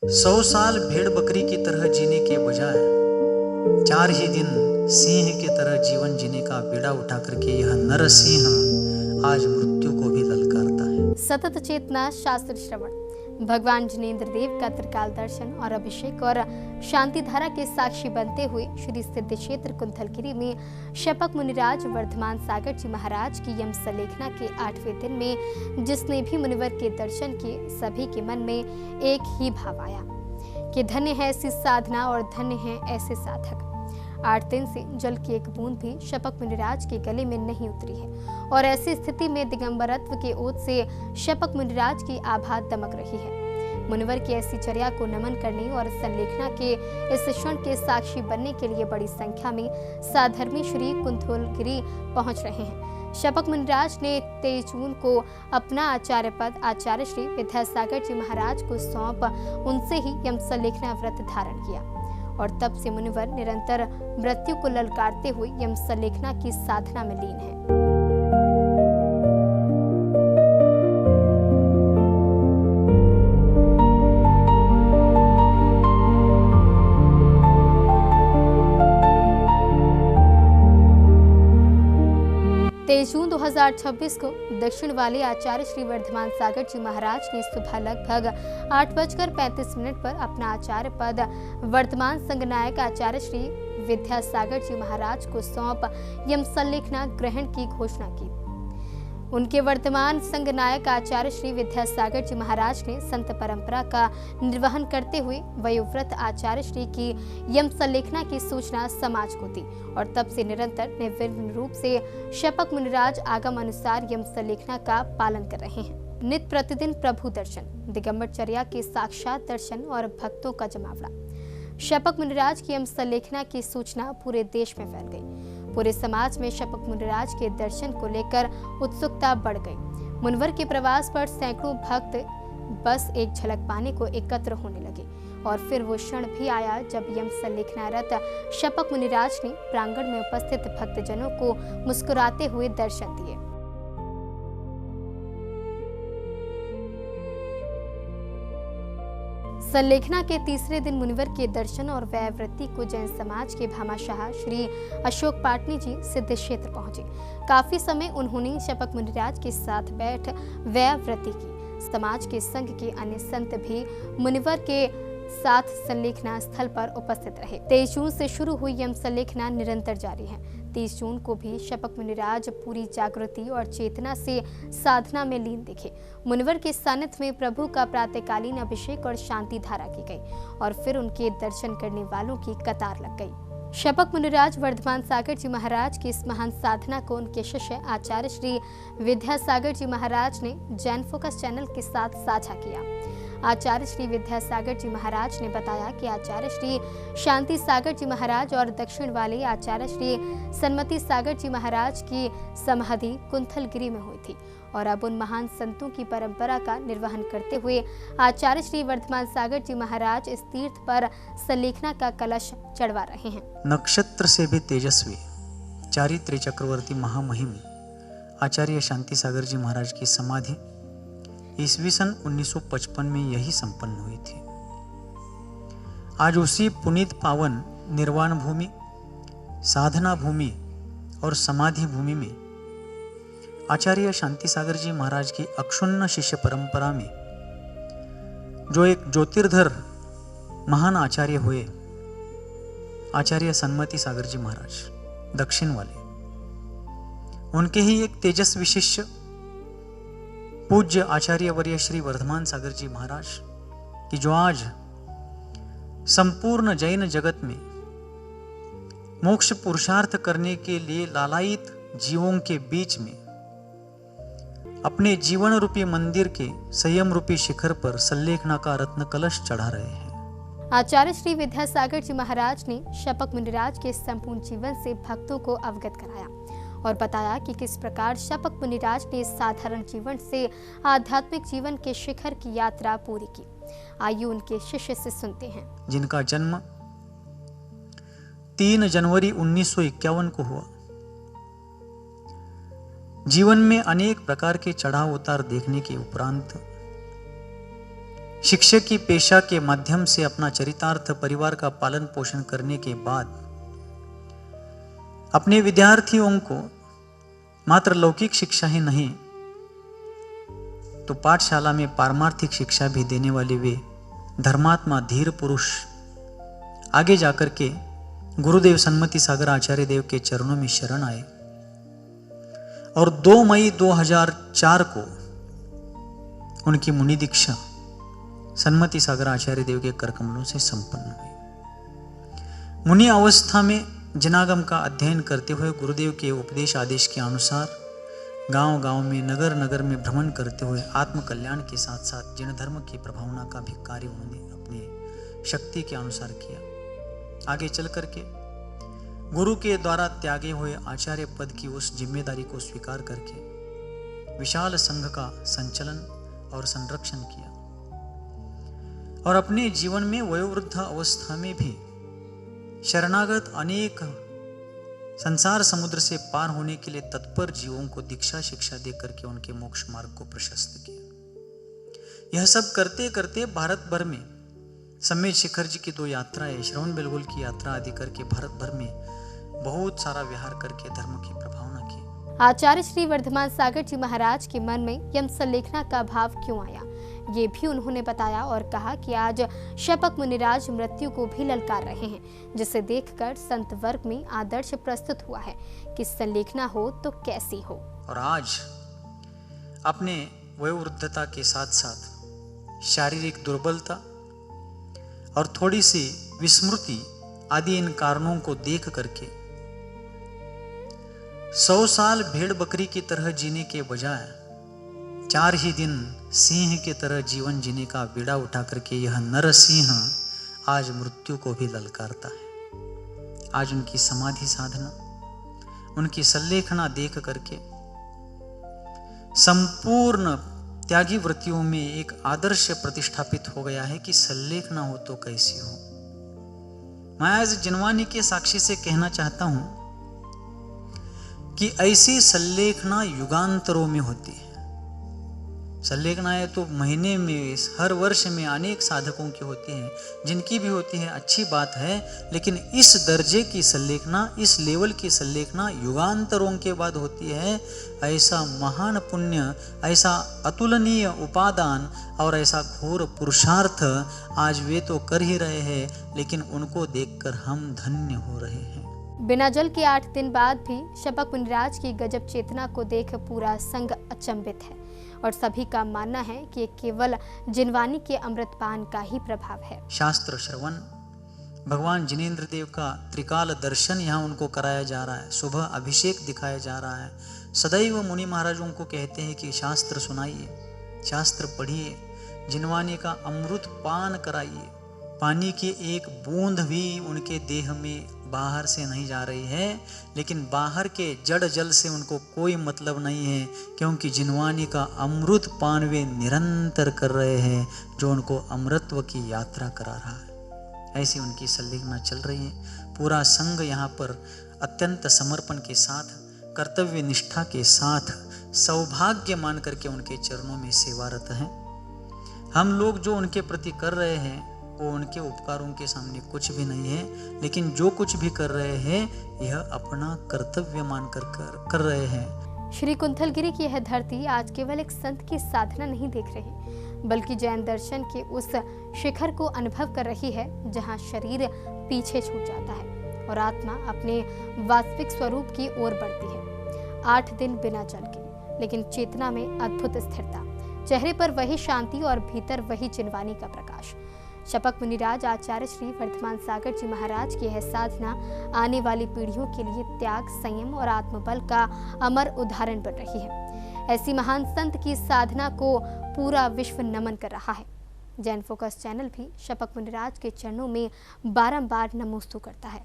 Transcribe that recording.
100 साल भेड़ बकरी की तरह जीने के बजाय 4 ही दिन सिंह की तरह जीवन जीने का बीड़ा उठा करके यह नर सिंह आज मृत्यु को भी ललकारता है। सतत चेतना शास्त्र श्रवण, भगवान जिनेंद्र देव का त्रिकाल दर्शन और अभिषेक और शांति धारा के साक्षी बनते हुए श्री सिद्ध क्षेत्र कुंथलगिरी में शपक मुनिराज वर्धमान सागर जी महाराज की यम सलेखना के 8वें दिन में जिसने भी मुनिवर के दर्शन किए, सभी के मन में एक ही भाव आया कि धन्य है ऐसी साधना और धन्य है ऐसे साधक। 8 दिन से जल की एक बूंद भी शपक मुनिराज के गले में नहीं उतरी है और ऐसी स्थिति में दिगंबरत्व के ओत से शपक मुनिराज की आभा दमक रही है। मुनिवर की ऐसी चर्या को नमन करने और संलेखना के इस क्षण के साक्षी बनने के लिए बड़ी संख्या में साधर्मी श्री कुंथलगिरी पहुंच रहे हैं। शपक मुनिराज ने 23 जून को अपना आचार्य पद आचार्य श्री विद्यासागर जी महाराज को सौंप उनसे ही यम संलेखना व्रत धारण किया और तब से मुनिवर निरंतर मृत्यु को ललकारते हुए यम संलेखना की साधना में लीन है। 23 जून 2026 को दक्षिण वाले आचार्य श्री वर्धमान सागर जी महाराज ने सुबह लगभग 8:35 पर अपना आचार्य पद वर्तमान संघनायक आचार्य श्री विद्यासागर जी महाराज को सौंप यम संलेखना ग्रहण की घोषणा की। उनके वर्तमान संघनायक आचार्य श्री विद्यासागर जी महाराज ने संत परंपरा का निर्वहन करते हुए वयोव्रत आचार्य श्री की यम संलेखना की सूचना समाज को दी और तब से निरंतर निर्विघ्न रूप से शपक मुनिराज आगम अनुसार यम संलेखना का पालन कर रहे हैं। नित्य प्रतिदिन प्रभु दर्शन, दिगंबरचर्या के साक्षात दर्शन और भक्तों का जमावड़ा। शपक मुनिराज की यम संलेखना की सूचना पूरे देश में फैल गई। पूरे समाज में शपक मुनिराज के दर्शन को लेकर उत्सुकता बढ़ गई। मुनिवर के प्रवास पर सैकड़ों भक्त बस एक झलक पाने को एकत्र होने लगे और फिर वो क्षण भी आया जब यम संलेखनारत शपक मुनिराज ने प्रांगण में उपस्थित भक्तजनों को मुस्कुराते हुए दर्शन दिए। संलेखना के तीसरे दिन मुनिवर के दर्शन और व्यावृत्ति को जैन समाज के भामाशाह श्री अशोक पाटनी जी सिद्ध क्षेत्र पहुंचे। काफी समय उन्होंने शपक मुनिराज के साथ बैठ व्यावृत्ति की। समाज के संघ के अन्य संत भी मुनिवर के साथ संलेखना स्थल पर उपस्थित रहे। 23 जून से शुरू हुई यम संलेखना निरंतर जारी है। 30 जून को भी शपक मुनिराज पूरी जागृति और चेतना से साधना में लीन दिखे। मुनिवर के सानिध्य में प्रभु का प्रातःकालीन अभिषेक और शांति धारा की गई और फिर उनके दर्शन करने वालों की कतार लग गई। शपक मुनिराज वर्धमान सागर जी महाराज की इस महान साधना को उनके शिष्य आचार्य श्री विद्यासागर जी महाराज ने जैन फोकस चैनल के साथ साझा किया। आचार्य श्री विद्यासागर जी महाराज ने बताया कि आचार्य श्री शांति सागर जी महाराज और दक्षिण वाले आचार्य श्री सन्मति सागर जी महाराज की समाधि कुंथलगिरी में हुई थी और अब उन महान संतों की परंपरा का निर्वहन करते हुए आचार्य श्री वर्धमान सागर जी महाराज इस तीर्थ पर संलेखना का कलश चढ़वा रहे हैं। नक्षत्र से भी तेजस्वी चारित्र्य चक्रवर्ती महामहिम आचार्य शांति सागर जी महाराज की समाधि ईस्वी सन 1955 में यही संपन्न हुई थी। आज उसी पुनीत पावन निर्वाण भूमि, साधना भूमि और समाधि भूमि में आचार्य शांति सागर जी महाराज की अक्षुण्ण शिष्य परंपरा में जो एक ज्योतिर्धर महान आचार्य हुए, आचार्य सन्मति सागर जी महाराज दक्षिण वाले, उनके ही एक तेजस्वी शिष्य पूज्य आचार्य वर्य श्री वर्धमान सागर जी महाराज की जो आज संपूर्ण जैन जगत में मोक्ष पुरुषार्थ करने के लिए लालायित जीवों के बीच में अपने जीवन रूपी मंदिर के संयम रूपी शिखर पर संलेखना का रत्न कलश चढ़ा रहे हैं। आचार्य श्री विद्यासागर जी महाराज ने शपक मुनिराज के संपूर्ण जीवन से भक्तों को अवगत कराया और बताया कि किस प्रकार शपक मुनिराज ने साधारण जीवन से आध्यात्मिक जीवन के शिखर की यात्रा पूरी की। आइए उनके शिष्य से सुनते हैं। जिनका जन्म 3 जनवरी 1951 को हुआ। जीवन में अनेक प्रकार के चढ़ाव उतार देखने के उपरांत शिक्षक की पेशा के माध्यम से अपना चरितार्थ परिवार का पालन पोषण करने के बाद अपने विद्यार्थियों को मात्र लौकिक शिक्षा ही नहीं तो पाठशाला में पारमार्थिक शिक्षा भी देने वाले वे धर्मात्मा धीर पुरुष आगे जाकर के गुरुदेव सन्मति सागर आचार्य देव के चरणों में शरण आए और 2 मई 2004 को उनकी मुनि दीक्षा सन्मति सागर आचार्य देव के करकमलों से संपन्न हुई। मुनि अवस्था में जनागम का अध्ययन करते हुए गुरुदेव के उपदेश आदेश के अनुसार गांव-गांव में नगर नगर में भ्रमण करते हुए आत्म कल्याण के साथ साथ जिन धर्म की प्रभावना का भी कार्य उन्होंने अपने शक्ति के अनुसार किया। आगे चल करके गुरु के द्वारा त्यागे हुए आचार्य पद की उस जिम्मेदारी को स्वीकार करके विशाल संघ का संचलन और संरक्षण किया और अपने जीवन में वयोवृद्ध अवस्था में भी शरणागत अनेक संसार समुद्र से पार होने के लिए तत्पर जीवों को दीक्षा शिक्षा देकर के उनके मोक्ष मार्ग को प्रशस्त किया। यह सब करते करते भारत भर में सम्मेद शिखर जी की 2 यात्राएं, श्रवण बेलगोल की यात्रा आदि करके भारत भर में बहुत सारा विहार करके धर्म की प्रभावना की। आचार्य श्री वर्धमान सागर जी महाराज के मन में यम संलेखना का भाव क्यों आया, ये भी उन्होंने बताया और कहा कि आज शपक मुनिराज मृत्यु को भी ललकार रहे हैं, जिसे देखकर संत वर्ग में आदर्श प्रस्तुत हुआ है कि संलेखना हो तो कैसी हो। और आज अपने वयोवृद्धता के साथ साथ शारीरिक दुर्बलता और थोड़ी सी विस्मृति आदि इन कारणों को देख करके 100 साल भेड़ बकरी की तरह जीने के बजाय 4 ही दिन सिंह की तरह जीवन जीने का बीड़ा उठा करके यह नरसिंह आज मृत्यु को भी ललकारता है। आज उनकी समाधि साधना, उनकी संलेखना देख करके संपूर्ण त्यागी वृत्तियों में एक आदर्श प्रतिष्ठापित हो गया है कि संलेखना हो तो कैसी हो। मैं आज जिनवानी के साक्षी से कहना चाहता हूं कि ऐसी संलेखना युगांतरों में होती है। संलेखनाएं तो महीने में, हर वर्ष में अनेक साधकों की होती हैं, जिनकी भी होती है अच्छी बात है, लेकिन इस दर्जे की संलेखना, इस लेवल की संलेखना युगांतरों के बाद होती है। ऐसा महान पुण्य, ऐसा अतुलनीय उपादान और ऐसा घोर पुरुषार्थ आज वे तो कर ही रहे हैं, लेकिन उनको देखकर हम धन्य हो रहे हैं। बिना जल के 8 दिन बाद भी शपक मुनिराज की गजब चेतना को देख पूरा संघ अचंभित है और सभी का मानना है कि ये केवल जिनवानी के अमृतपान का ही प्रभाव है। शास्त्र श्रवण, भगवान जिनेंद्र देव का त्रिकाल दर्शन यहाँ उनको कराया जा रहा है, सुबह अभिषेक दिखाया जा रहा है। सदैव मुनि महाराजों को कहते हैं कि शास्त्र सुनाइए, शास्त्र पढ़िए, जिनवानी का अमृत पान कराइए। पानी की एक बूंद भी उनके देह में बाहर से नहीं जा रही है, लेकिन बाहर के जड़ जल से उनको कोई मतलब नहीं है, क्योंकि जिनवानी का अमृत पान वे निरंतर कर रहे हैं, जो उनको अमृतत्व की यात्रा करा रहा है। ऐसी उनकी संलेखना चल रही है। पूरा संघ यहाँ पर अत्यंत समर्पण के साथ, कर्तव्य निष्ठा के साथ, सौभाग्य मान करके उनके चरणों में सेवारत हैं। हम लोग जो उनके प्रति कर रहे हैं वो उनके उपकारों के सामने कुछ भी नहीं है, लेकिन जो कुछ भी कर रहे हैं यह अपना कर्तव्य मान कर रहे हैं। श्री कुंथलगिरी की यह धरती आज केवल एक संत की साधना नहीं देख रही, बल्कि जैन दर्शन के उस शिखर को अनुभव कर रही है जहां शरीर पीछे छूट जाता है और आत्मा अपने वास्तविक स्वरूप की ओर बढ़ती है। 8 दिन बिना जल के, लेकिन चेतना में अद्भुत स्थिरता, चेहरे पर वही शांति और भीतर वही जिनवानी का प्रकाश। शपक मुनिराज आचार्य श्री वर्धमान सागर जी महाराज की यह साधना आने वाली पीढ़ियों के लिए त्याग, संयम और आत्मबल का अमर उदाहरण बन रही है। ऐसी महान संत की साधना को पूरा विश्व नमन कर रहा है। जैन फोकस चैनल भी शपक मुनिराज के चरणों में बारंबार नमोस्तु करता है।